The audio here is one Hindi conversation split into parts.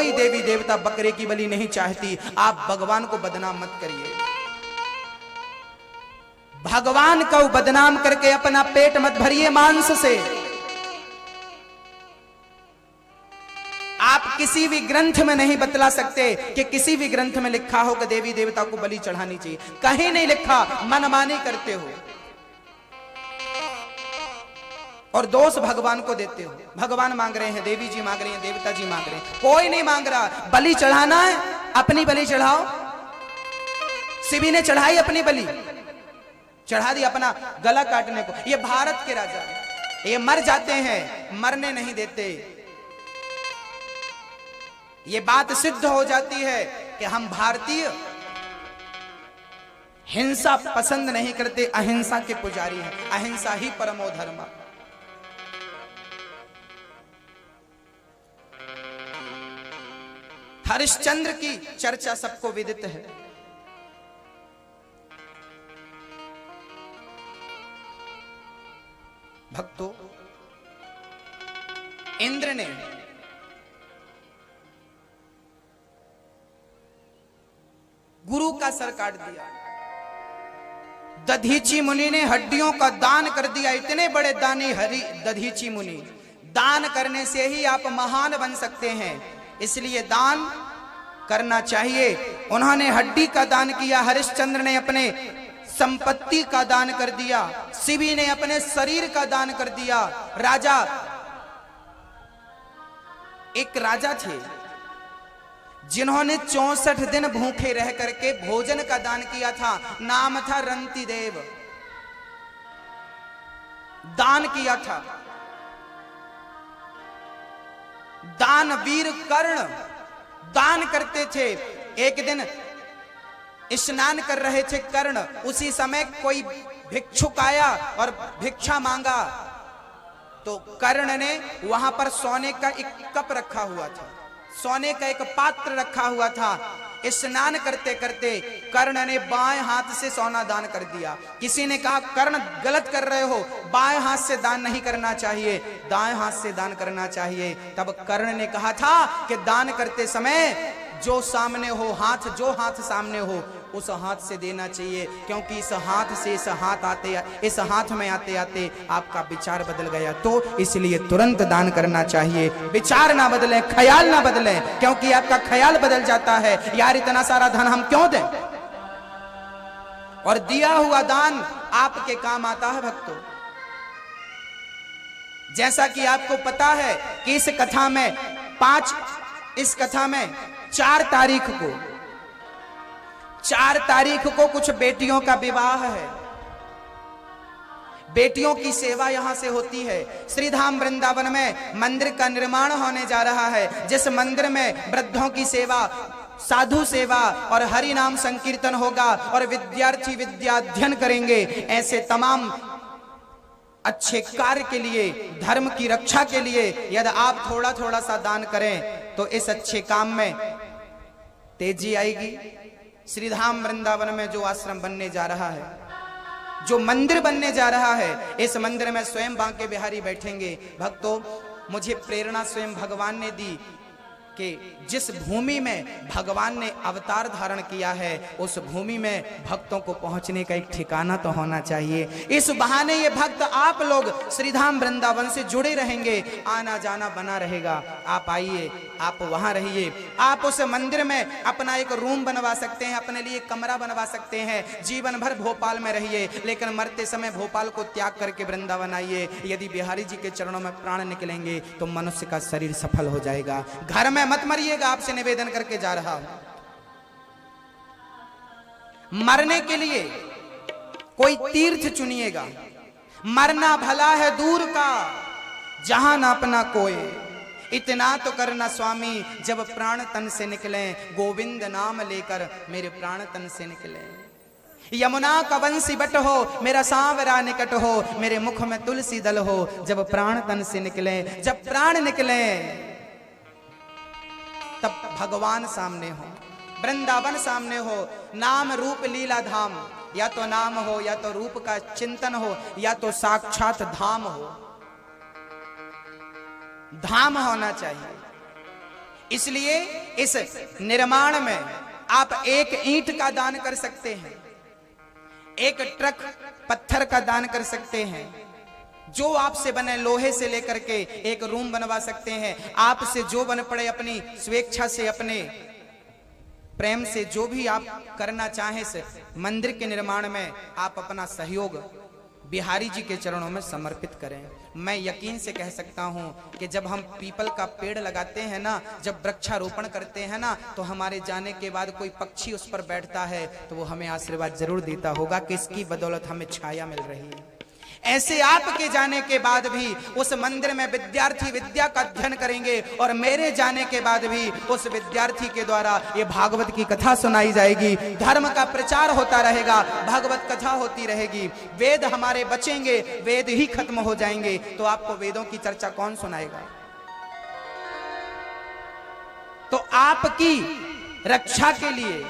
कोई देवी देवता बकरे की बलि नहीं चाहती। आप भगवान को बदनाम मत करिए, भगवान को बदनाम करके अपना पेट मत भरिए मांस से। आप किसी भी ग्रंथ में नहीं बतला सकते कि किसी भी ग्रंथ में लिखा हो कि देवी देवता को बलि चढ़ानी चाहिए, कहीं नहीं लिखा, मनमानी करते हो और दोष भगवान को देते हो। भगवान मांग रहे हैं, देवी जी मांग रही हैं, देवता जी मांग रहे हैं, कोई नहीं मांग रहा। बलि चढ़ाना है, अपनी बलि चढ़ाओ। शिवी ने चढ़ाई अपनी बलि, चढ़ा दी अपना गला काटने को। ये भारत के राजा, ये मर जाते हैं, मरने नहीं देते। ये बात सिद्ध हो जाती है कि हम भारतीय हिंसा पसंद नहीं करते, अहिंसा के पुजारी हैं। अहिंसा ही परमो धर्म। हरिश्चंद्र की चर्चा सबको विदित है। भक्तों, इंद्र ने गुरु का सर काट दिया। दधीची मुनि ने हड्डियों का दान कर दिया। इतने बड़े दानी हरि दधीची मुनि, दान करने से ही आप महान बन सकते हैं, इसलिए दान करना चाहिए। उन्होंने हड्डी का दान किया, हरिश्चंद्र ने अपने संपत्ति का दान कर दिया, शिवी ने अपने शरीर का दान कर दिया। राजा, एक राजा थे जिन्होंने 64 दिन भूखे रह करके भोजन का दान किया था। नाम था रंतिदेव। दान किया था। दानवीर कर्ण दान करते थे। एक दिन स्नान कर रहे थे कर्ण, उसी समय कोई भिक्षुक आया और भिक्षा मांगा, तो कर्ण ने वहां पर सोने का एक कप रखा हुआ था, सोने का एक पात्र रखा हुआ था। स्नान करते करते कर्ण ने बाएं हाथ से सोना दान कर दिया। किसी ने कहा कर्ण गलत कर रहे हो, बाएं हाथ से दान नहीं करना चाहिए, दाएं हाथ से दान करना चाहिए। तब कर्ण ने कहा था कि दान करते समय जो सामने हो, हाथ जो हाथ सामने हो उस हाथ से देना चाहिए, क्योंकि इस हाथ से इस हाथ में आते आते आपका विचार बदल गया, तो इसलिए तुरंत दान करना चाहिए। विचार ना बदलें, ख्याल ना बदलें, क्योंकि आपका ख्याल बदल जाता है, यार इतना सारा धन हम क्यों दें। और दिया हुआ दान आपके काम आता है भक्तों। जैसा कि आपको पता है कि इस कथा में 4 तारीख को कुछ बेटियों का विवाह है। बेटियों की सेवा यहां से होती है। श्रीधाम वृंदावन में मंदिर का निर्माण होने जा रहा है, जिस मंदिर में वृद्धों की सेवा, साधु सेवा और हरि नाम संकीर्तन होगा और विद्यार्थी विद्याध्ययन करेंगे। ऐसे तमाम अच्छे कार्य के लिए, धर्म की रक्षा के लिए यदि आप थोड़ा थोड़ा सा दान करें तो इस अच्छे काम में तेजी आएगी। श्रीधाम वृंदावन में जो आश्रम बनने जा रहा है, जो मंदिर बनने जा रहा है, इस मंदिर में स्वयं बांके बिहारी बैठेंगे। भक्तों, मुझे प्रेरणा स्वयं भगवान ने दी कि जिस भूमि में भगवान ने अवतार धारण किया है, उस भूमि में भक्तों को पहुंचने का एक ठिकाना तो होना चाहिए। इस बहाने ये भक्त आप लोग श्रीधाम वृंदावन से जुड़े रहेंगे, आना जाना बना रहेगा। आप आइए, आप वहां रहिए, आप उस मंदिर में अपना एक रूम बनवा सकते हैं, अपने लिए कमरा बनवा सकते हैं। जीवन भर भोपाल में रहिए, लेकिन मरते समय भोपाल को त्याग करके वृंदावन आइए। यदि बिहारी जी के चरणों में प्राण निकलेंगे तो मनुष्य का शरीर सफल हो जाएगा। घर में मत मरिएगा, आपसे निवेदन करके जा रहा हूं। मरने के लिए कोई तीर्थ चुनिएगा। मरना भला है दूर का, जहां ना अपना कोई। इतना तो करना स्वामी, जब प्राण तन से निकले, गोविंद नाम लेकर मेरे प्राण तन से निकले। यमुना का बंसी बट हो, मेरा सांवरा निकट हो, मेरे मुख में तुलसी दल हो, जब प्राण तन से निकले। जब प्राण निकले तब भगवान सामने हो, वृंदावन सामने हो, नाम रूप लीला धाम। या तो नाम हो, या तो रूप का चिंतन हो, या तो साक्षात धाम हो। धाम होना चाहिए। इसलिए इस निर्माण में आप एक ईंट का दान कर सकते हैं, एक ट्रक पत्थर का दान कर सकते हैं, जो आपसे बने लोहे से लेकर के एक रूम बनवा सकते हैं। आपसे जो बन पड़े अपनी स्वेच्छा से, अपने प्रेम से, जो भी आप करना चाहें इस मंदिर के निर्माण में आप अपना सहयोग बिहारी जी के चरणों में समर्पित करें। मैं यकीन से कह सकता हूं कि जब हम पीपल का पेड़ लगाते हैं ना, जब वृक्षारोपण करते हैं ना, तो हमारे जाने के बाद कोई पक्षी उस पर बैठता है तो वो हमें आशीर्वाद जरूर देता होगा कि इसकी बदौलत हमें छाया मिल रही है। ऐसे आपके जाने के बाद भी उस मंदिर में विद्यार्थी विद्या का अध्ययन करेंगे और मेरे जाने के बाद भी उस विद्यार्थी के द्वारा ये भागवत की कथा सुनाई जाएगी, धर्म का प्रचार होता रहेगा, भागवत कथा होती रहेगी। वेद हमारे बचेंगे, वेद ही खत्म हो जाएंगे तो आपको वेदों की चर्चा कौन सुनाएगा? तो आपकी रक्षा के लिए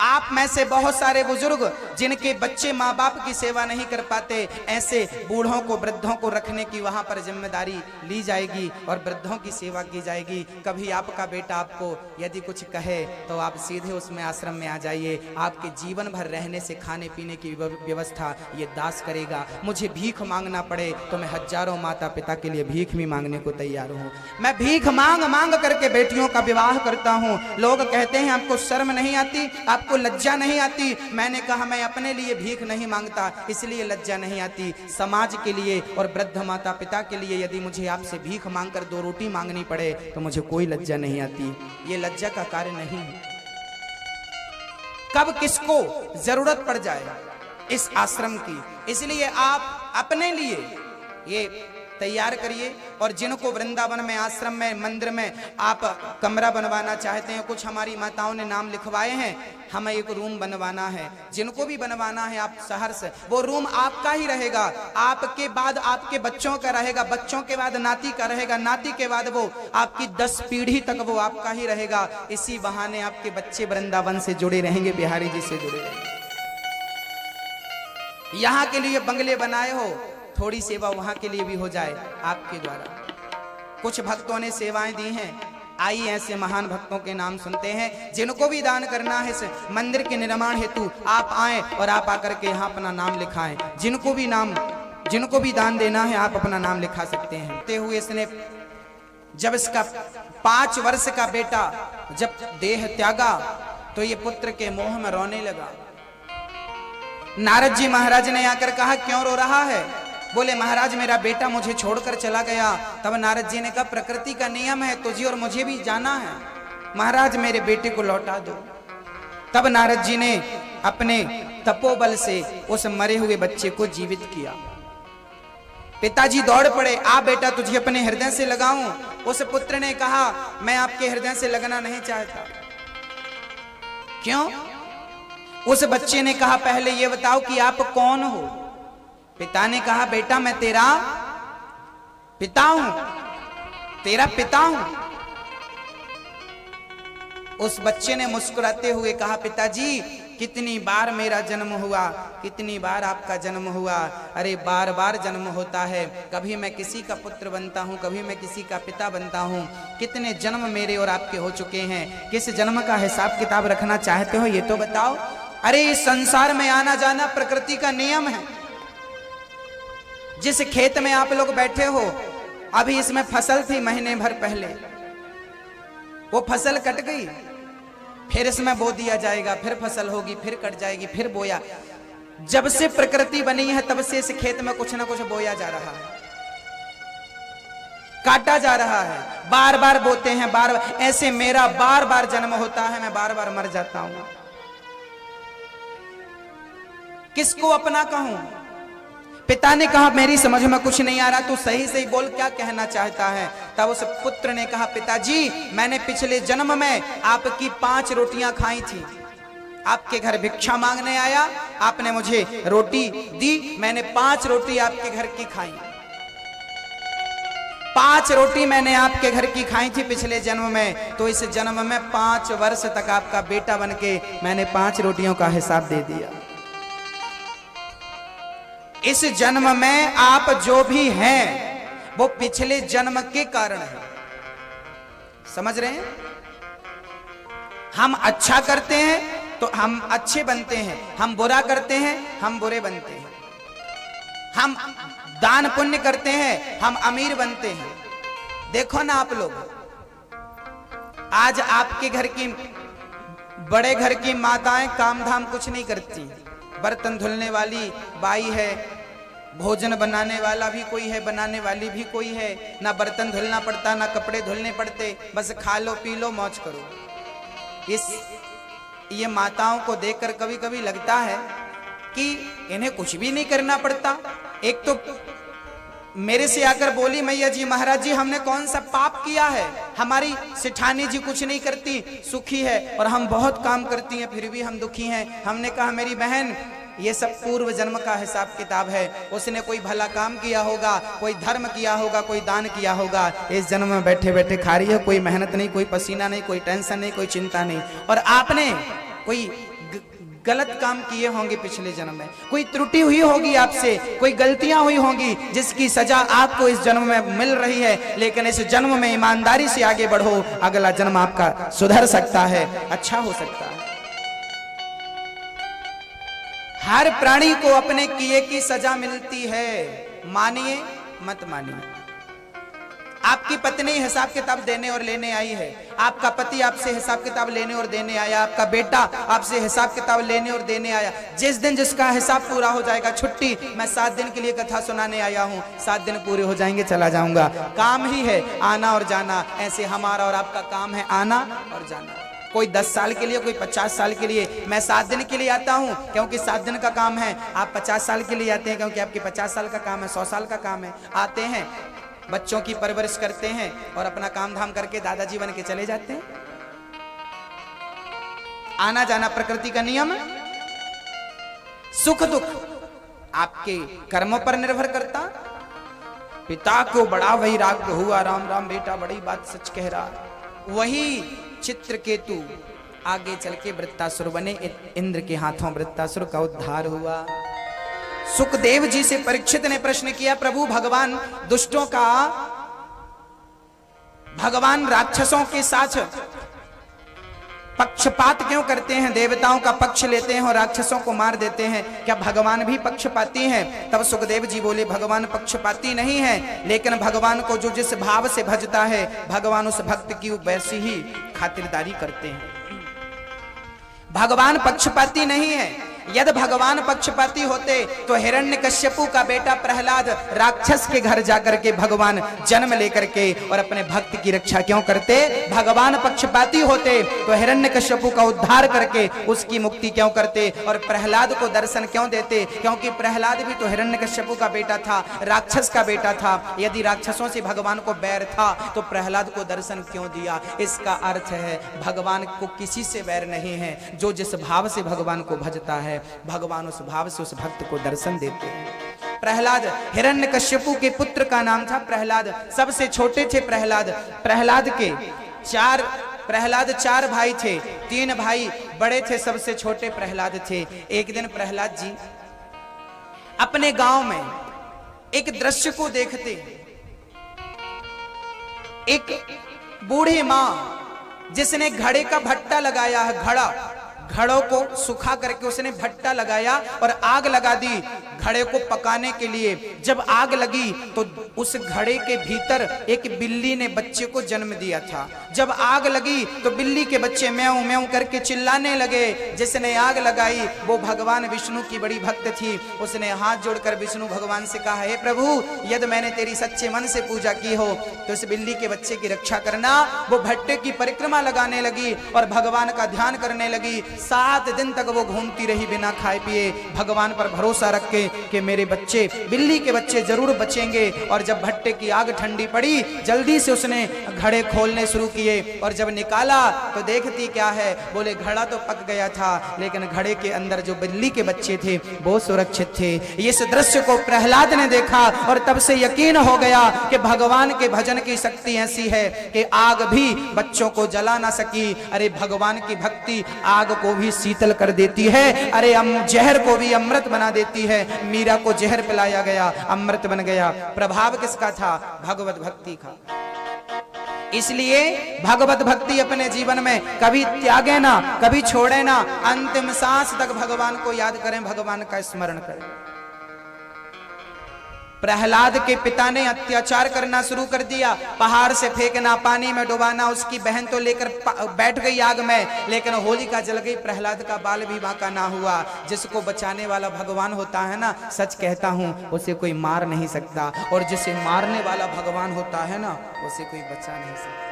आप में से बहुत सारे बुजुर्ग जिनके बच्चे माँ बाप की सेवा नहीं कर पाते, ऐसे बूढ़ों को, वृद्धों को रखने की वहां पर जिम्मेदारी ली जाएगी और वृद्धों की सेवा की जाएगी। कभी आपका बेटा आपको यदि कुछ कहे तो आप सीधे उसमें आश्रम में आ जाइए, आपके जीवन भर रहने से खाने पीने की व्यवस्था ये दास करेगा। मुझे भीख मांगना पड़े तो मैं हजारों माता पिता के लिए भीख भी मांगने को तैयार हूँ। मैं भीख मांग मांग करके बेटियों का विवाह करता हूँ। लोग कहते हैं आपको शर्म नहीं आती, आपको लज्जा नहीं आती। मैंने कहा मैं अपने लिए भीख नहीं मांगता, इसलिए लज्जा नहीं आती। समाज के लिए और वृद्ध माता पिता के लिए यदि मुझे आपसे भीख मांगकर 2 रोटी मांगनी पड़े तो मुझे कोई लज्जा नहीं आती। ये लज्जा का कार्य नहीं है। कब किसको जरूरत पड़ जाए इस आश्रम की, इसलिए आप अपने लिए ये तैयार करिए। और जिनको वृंदावन में, आश्रम में, मंदिर में आप कमरा बनवाना चाहते हैं, कुछ हमारी माताओं ने नाम लिखवाए हैं, हमें एक रूम बनवाना है। जिनको भी बनवाना है आप सहर्ष, वो रूम आपका ही रहेगा, आपके बाद आपके बच्चों का रहेगा, बच्चों के बाद नाती का रहेगा, नाती के बाद वो आपकी 10 पीढ़ी तक वो आपका ही रहेगा। इसी बहाने आपके बच्चे वृंदावन से जुड़े रहेंगे, बिहारी जी से जुड़े रहेंगे। यहाँ के लिए बंगले बनाए हो, थोड़ी सेवा वहां के लिए भी हो जाए आपके द्वारा। कुछ भक्तों ने सेवाएं दी हैं, आइए ऐसे महान भक्तों के नाम सुनते हैं। जिनको भी दान करना है इस मंदिर के निर्माण हेतु आप आएं और आप आकर के यहाँ अपना नाम लिखाएं। जिनको भी दान देना है आप अपना नाम लिखा सकते हैं। ते हुए इसने जब इसका 5 वर्ष का बेटा जब देह त्यागा तो ये पुत्र के मोह में रोने लगा। नारद जी महाराज ने आकर कहा क्यों रो रहा है? बोले महाराज मेरा बेटा मुझे छोड़कर चला गया। तब नारद जी ने कहा प्रकृति का नियम है, तुझे और मुझे भी जाना है, महाराज मेरे बेटे को लौटा दो। तब नारद जी ने अपने तपोबल से उस मरे हुए बच्चे को जीवित किया। पिताजी दौड़ पड़े, आ बेटा तुझे अपने हृदय से लगाऊं। उस पुत्र ने कहा मैं आपके हृदय से लगना नहीं चाहता। क्यों? उस बच्चे ने कहा पहले ये बताओ कि आप कौन हो? पिता ने कहा बेटा मैं तेरा पिता हूं, तेरा पिता हूं। उस बच्चे ने मुस्कुराते हुए कहा पिताजी कितनी बार मेरा जन्म हुआ, कितनी बार आपका जन्म हुआ। अरे बार बार जन्म होता है, कभी मैं किसी का पुत्र बनता हूं, कभी मैं किसी का पिता बनता हूं। कितने जन्म मेरे और आपके हो चुके हैं, किस जन्म का हिसाब किताब रखना चाहते हो ये तो बताओ। अरे इस संसार में आना जाना प्रकृति का नियम है। जिस खेत में आप लोग बैठे हो अभी इसमें फसल थी महीने भर पहले, वो फसल कट गई, फिर इसमें बो दिया जाएगा, फिर फसल होगी, फिर कट जाएगी, फिर बोया। जब से प्रकृति बनी है तब से इस खेत में कुछ ना कुछ बोया जा रहा है, काटा जा रहा है, बार बार बोते हैं, बार बार। ऐसे मेरा बार बार जन्म होता है, मैं बार बार मर जाता हूं। किसको अपना कहूं? पिता ने कहा मेरी समझ में कुछ नहीं आ रहा, तू सही सही बोल क्या कहना चाहता है। तब उस पुत्र ने कहा पिताजी मैंने पिछले जन्म में आपकी 5 रोटियां खाई थी, आपके घर भिक्षा मांगने आया, आपने मुझे रोटी दी, मैंने 5 रोटी आपके घर की खाई। 5 रोटी मैंने आपके घर की खाई थी पिछले जन्म में, तो इस जन्म में 5 वर्ष तक आपका बेटा बनके मैंने 5 रोटियों का हिसाब दे दिया। इस जन्म में आप जो भी हैं वो पिछले जन्म के कारण है। समझ रहे हैं? हम अच्छा करते हैं तो हम अच्छे बनते हैं, हम बुरा करते हैं हम बुरे बनते हैं, हम दान पुण्य करते हैं हम अमीर बनते हैं। देखो ना आप लोग, आज आपके घर की, बड़े घर की माताएं काम धाम कुछ नहीं करती, बर्तन धुलने वाली बाई है, भोजन बनाने वाला भी कोई है, बनाने वाली भी कोई है, ना बर्तन धुलना पड़ता ना कपड़े धुलने पड़ते, बस खा लो पी लो मौज करो। ये माताओं को देखकर कभी कभी लगता है कि इन्हें कुछ भी नहीं करना पड़ता। एक तो मेरे से आकर बोली, मैया जी महाराज जी हमने कौन सा पाप किया है, हमारी सेठानी जी कुछ नहीं करती, सुखी है, और हम बहुत काम करती हैं फिर भी हम दुखी हैं। हमने कहा मेरी बहन ये सब पूर्व जन्म का हिसाब किताब है, उसने कोई भला काम किया होगा, कोई धर्म किया होगा, कोई दान किया होगा, इस जन्म में बैठे बैठे खा रही है, कोई मेहनत नहीं, कोई पसीना नहीं, कोई टेंशन नहीं, कोई चिंता नहीं। और आपने कोई गलत काम किए होंगे पिछले जन्म में, कोई त्रुटि हुई होगी आपसे, कोई गलतियां हुई होंगी जिसकी सजा आपको इस जन्म में मिल रही है, लेकिन इस जन्म में ईमानदारी से आगे बढ़ो, अगला जन्म आपका सुधर सकता है, अच्छा हो सकता है। हर प्राणी को अपने किए की सजा मिलती है, मानिए मत मानिए। आपकी पत्नी हिसाब किताब देने और लेने आई है, आपका पति आपसे हिसाब किताब लेने और देने आया, आपका बेटा आपसे हिसाब किताब लेने और देने आया। जिस दिन जिसका हिसाब पूरा हो जाएगा, छुट्टी, मैं 7 दिन के लिए कथा सुनाने आया हूँ, 7 दिन पूरे हो जाएंगे चला जाऊंगा, काम ही है आना और जाना। ऐसे हमारा और आपका काम है आना और जाना। कोई 10 साल के लिए, कोई 50 साल के लिए, मैं 7 दिन के लिए आता हूं क्योंकि 7 दिन का काम है, आप 50 साल के लिए आते हैं क्योंकि आपके 50 साल का काम है, 100 साल का काम है। आते हैं, बच्चों की परवरिश करते हैं और अपना काम धाम करके दादाजी बन के चले जाते हैं। आना जाना प्रकृति का नियम। सुख दुख आपके कर्मों पर निर्भर करता। पिता को बड़ा वैराग्य हुआ, राम राम बेटा बड़ी बात सच कह रहा। वही चित्रकेतु आगे चल के वृत्तासुर बने, इंद्र के हाथों वृत्तासुर का उद्धार हुआ। सुखदेव जी से परीक्षित ने प्रश्न किया, प्रभु भगवान दुष्टों का, भगवान राक्षसों के साथ पक्षपात क्यों करते हैं, देवताओं का पक्ष लेते हैं और राक्षसों को मार देते हैं, क्या भगवान भी पक्षपाती हैं? तब सुखदेव जी बोले, भगवान पक्षपाती नहीं है, लेकिन भगवान को जो जिस भाव से भजता है, भगवान उस भक्त की वैसी ही खातिरदारी करते हैं। भगवान पक्षपाती नहीं है। यदि भगवान पक्षपाती होते तो हिरण्यकश्यपु का बेटा प्रहलाद राक्षस के घर जाकर के भगवान जन्म लेकर के और अपने भक्त की रक्षा क्यों करते? भगवान पक्षपाती होते तो हिरण्यकश्यपु का उद्धार करके उसकी मुक्ति क्यों करते और प्रहलाद को दर्शन क्यों देते? क्योंकि प्रहलाद भी तो हिरण्यकश्यपु का बेटा था, राक्षस का बेटा था। यदि राक्षसों से भगवान को बैर था तो प्रहलाद को दर्शन क्यों दिया? इसका अर्थ है भगवान को किसी से बैर नहीं है। जो जिस भाव से भगवान को भजता है, भगवान उस भाव से उस भक्त को दर्शन देते हैं। प्रहलाद हिरण्यकश्यपु के पुत्र का नाम था प्रहलाद, सबसे छोटे थे प्रहलाद। प्रहलाद के चार भाई थे, 3 भाई बड़े थे, सबसे छोटे प्रहलाद थे। एक दिन प्रहलाद जी अपने गांव में एक दृश्य को देखते, एक बूढ़ी मां जिसने घड़े का भट्टा लगाया है, घड़ों को सुखा करके उसने भट्टा लगाया और आग लगा दी घड़े को पकाने के लिए। जब आग लगी तो उस घड़े के भीतर एक बिल्ली ने बच्चे को जन्म दिया था। जब आग लगी तो बिल्ली के बच्चे म्याऊं म्याऊं करके चिल्लाने लगे। जिसने आग लगाई वो भगवान विष्णु की बड़ी भक्त थी। उसने हाथ जोड़कर विष्णु भगवान से कहा, हे प्रभु, यदि मैंने तेरी सच्चे मन से पूजा की हो तो इस बिल्ली के बच्चे की रक्षा करना। वो भट्टे की परिक्रमा लगाने लगी और भगवान का ध्यान करने लगी। 7 दिन तक वो घूमती रही बिना खाए पिए, भगवान पर भरोसा रख के कि मेरे बच्चे, बिल्ली के बच्चे जरूर बचेंगे। और जब भट्टे की आग ठंडी पड़ी, जल्दी से उसने घड़े खोलने शुरू किए और जब निकाला तो देखती क्या है, बोले घड़ा तो पक गया था लेकिन घड़े के अंदर जो बिल्ली के बच्चे थे वो सुरक्षित थे। इस दृश्य को प्रहलाद ने देखा और तब से यकीन हो गया कि भगवान के भजन की शक्ति ऐसी है कि आग भी बच्चों को जला ना सकी। अरे भगवान की भक्ति आग को भी शीतल कर देती है। अरे जहर को भी अमृत बना देती है। मीरा को जहर पिलाया गया, अमृत बन गया। प्रभाव किसका था? भगवत भक्ति का। इसलिए भगवत भक्ति अपने जीवन में कभी त्यागे ना, कभी छोड़े ना, अंतिम सांस तक भगवान को याद करें, भगवान का स्मरण करें। प्रहलाद के पिता ने अत्याचार करना शुरू कर दिया, पहाड़ से फेंकना, पानी में डुबाना, उसकी बहन तो लेकर बैठ गई आग में, लेकिन होलिका जल गई, प्रहलाद का बाल भी बांका ना हुआ। जिसको बचाने वाला भगवान होता है ना, सच कहता हूं, उसे कोई मार नहीं सकता, और जिसे मारने वाला भगवान होता है ना, उसे कोई बचा नहीं सकता।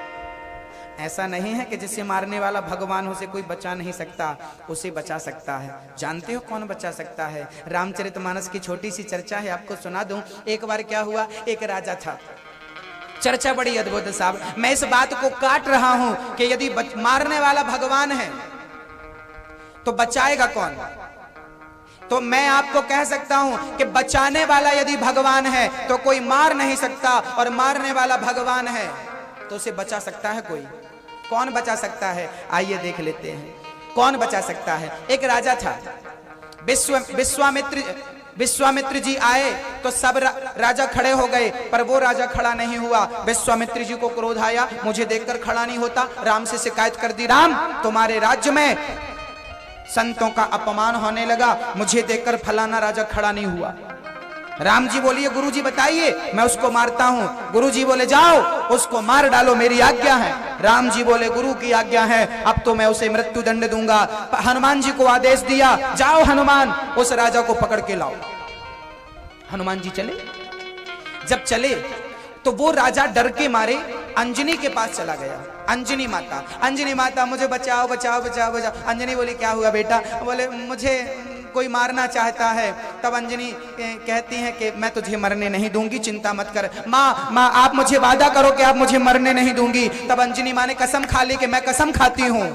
ऐसा नहीं है कि जिसे मारने वाला भगवान उसे कोई बचा नहीं सकता, उसे बचा सकता है। जानते हो कौन बचा सकता है? रामचरितमानस की छोटी सी चर्चा है, आपको सुना दूं। एक बार क्या हुआ, एक राजा था, चर्चा बड़ी अद्भुत साहब। मैं इस बात को काट रहा हूं कि यदि मारने वाला भगवान है तो बचाएगा कौन? तो मैं आपको कह सकता हूं कि बचाने वाला यदि भगवान है तो कोई मार नहीं सकता, और मारने वाला भगवान है तो उसे बचा सकता है कोई। कौन बचा सकता है? आइए देख लेते हैं कौन बचा सकता है। एक राजा था, विश्वामित्र जी आए तो सब राजा खड़े हो गए, पर वो राजा खड़ा नहीं हुआ। विश्वामित्र जी को क्रोध आया, मुझे देखकर खड़ा नहीं होता। राम से शिकायत कर दी, राम तुम्हारे राज्य में संतों का अपमान होने लगा, मुझे देखकर फलाना राजा खड़ा नहीं हुआ। राम जी बोलिए, गुरु जी बताइए, मैं उसको मारता हूं। गुरु जी बोले, जाओ उसको मार डालो, मेरी आज्ञा है। राम जी बोले, गुरु की आज्ञा है, अब तो मैं उसे मृत्यु दंड दूंगा। हनुमान जी को आदेश दिया, जाओ हनुमान उस राजा को पकड़ के लाओ। हनुमान जी चले। जब चले तो वो राजा डर के मारे अंजनी के पास चला गया। अंजनी माता, अंजनी माता मुझे बचाओ बचाओ बचाओ बचाओ। अंजनी बोली, क्या हुआ बेटा? बोले, मुझे कोई मारना चाहता है। तब अंजनी कहती है कि मैं तुझे मरने नहीं दूंगी, चिंता मत कर। माँ माँ आप मुझे वादा करो कि आप मुझे मरने नहीं दूंगी। तब अंजनी माँ ने कसम खा ली कि मैं कसम खाती हूँ